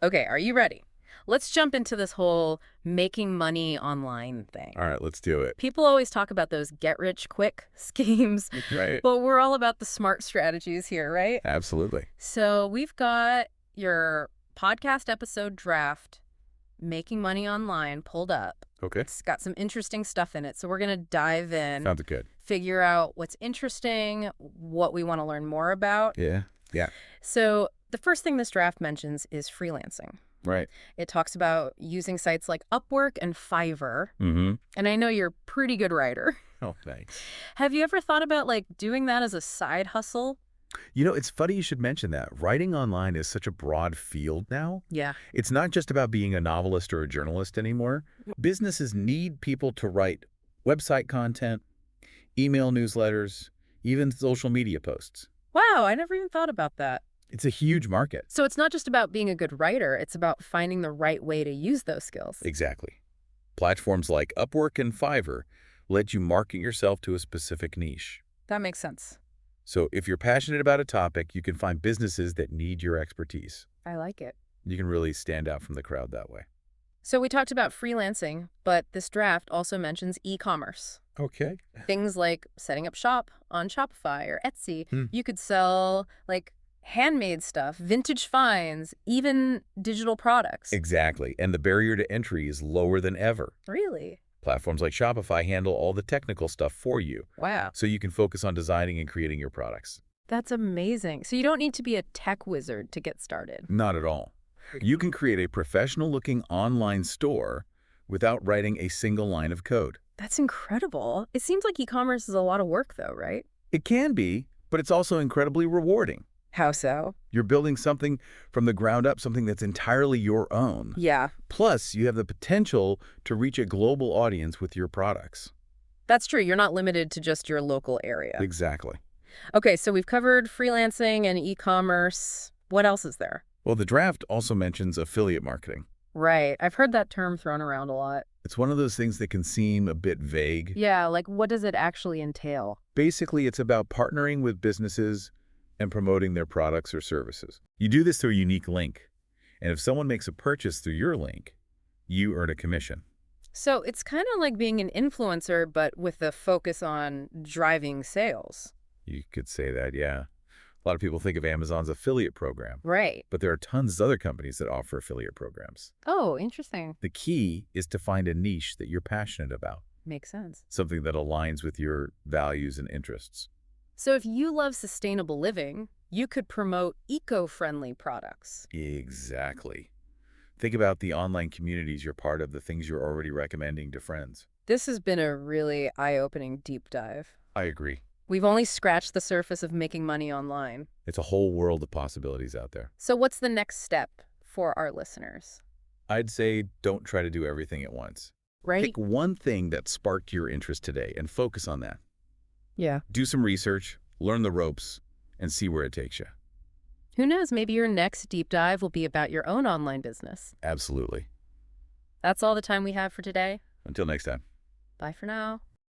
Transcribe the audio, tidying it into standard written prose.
Okay, are you ready? Let's jump into this whole making money online thing. All right, let's do it. People always talk about those get-rich-quick schemes, Right. but we're all about the smart strategies here, right? Absolutely. So we've got your podcast episode draft, Making Money Online, pulled up. Okay. It's got some interesting stuff in it, so we're going to dive in, Sounds good. figure out what's interesting, what we want to learn more about. Yeah. Yeah. So the first thing this draft mentions is freelancing. Right. It talks about using sites like Upwork and Fiverr. Mm-hmm. And I know you're a pretty good writer. Oh, thanks. Have you ever thought about doing that as a side hustle? It's funny you should mention that. Writing online is such a broad field now. Yeah. It's not just about being a novelist or a journalist anymore. Businesses need people to write website content, email newsletters, even social media posts. Wow, I never even thought about that. It's a huge market. So it's not just about being a good writer, it's about finding the right way to use those skills. Exactly. Platforms like Upwork and Fiverr let you market yourself to a specific niche. That makes sense. So if you're passionate about a topic, you can find businesses that need your expertise. I like it. You can really stand out from the crowd that way. So we talked about freelancing, but this draft also mentions e-commerce. Okay. Things like setting up shop on Shopify or Etsy. Hmm. You could sell handmade stuff, vintage finds, even digital products. Exactly. And the barrier to entry is lower than ever. Really? Platforms like Shopify handle all the technical stuff for you, Wow. so you can focus on designing and creating your products. That's amazing. So you don't need to be a tech wizard to get started. Not at all. You can create a professional-looking online store without writing a single line of code. That's incredible. It seems like e-commerce is a lot of work though, right? It can be, but it's also incredibly rewarding. How so? You're building something from the ground up, something that's entirely your own. Yeah, Plus, you have the potential to reach a global audience with your products. that's true. You're not limited to just your local area. Exactly. Okay, so we've covered freelancing and e-commerce. What else is there? Well, the draft also mentions affiliate marketing. Right. I've heard that term thrown around a lot. It's one of those things that can seem a bit vague. Yeah, what does it actually entail? Basically, it's about partnering with businesses and promoting their products or services. You do this through a unique link, and if someone makes a purchase through your link, you earn a commission. So it's kind of like being an influencer, but with a focus on driving sales. You could say that, yeah. A lot of people think of Amazon's affiliate program, Right. but there are tons of other companies that offer affiliate programs. Oh, interesting. The key is to find a niche that you're passionate about, Makes sense. something that aligns with your values and interests. So if you love sustainable living, you could promote eco-friendly products. Exactly. Think about the online communities you're part of, the things you're already recommending to friends. This has been a really eye-opening deep dive. I agree. We've only scratched the surface of making money online. It's a whole world of possibilities out there. So what's the next step for our listeners? I'd say don't try to do everything at once. Right? Pick one thing that sparked your interest today and focus on that. Yeah. Do some research, learn the ropes, and see where it takes you. Who knows, maybe your next deep dive will be about your own online business. Absolutely. That's all the time we have for today. Until next time. Bye for now.